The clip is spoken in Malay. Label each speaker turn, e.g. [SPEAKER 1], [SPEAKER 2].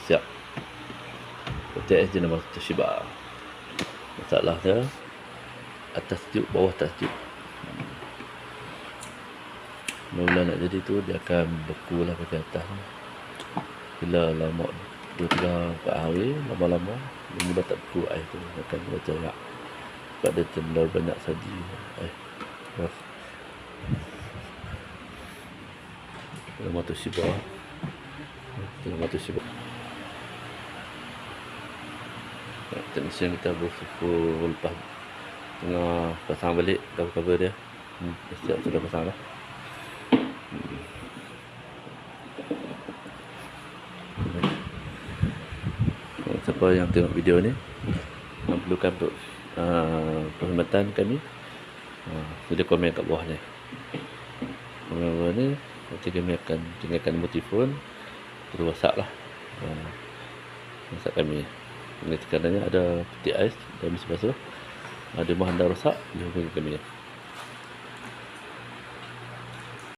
[SPEAKER 1] siap. Peti ais dia nama Toshiba. Masalah dia atas sejuk, bawah tak sejuk. Mula nak jadi tu dia akan beku lah bahagian atas. Bila lama 2-3 hari lama-lama dia mula tak beku, air tu akan berjarak. Sebab dia terlalu banyak saji nama Toshiba. Teknisian kita bersyukur lepas tengah pasang balik cover dia. Siap sudah pasang dah. Siapa yang tengok video ni memerlukan perkhidmatan kami, sila komen kat bawah ni. Komen bawah ni, nanti kami akan tinggalkan nombor telefon, terus WhatsApp lah. WhatsApp kami. Ini sekarangnya ada peti ais dah habis basuh, ada bahan dah rosak, dia hubungi kami.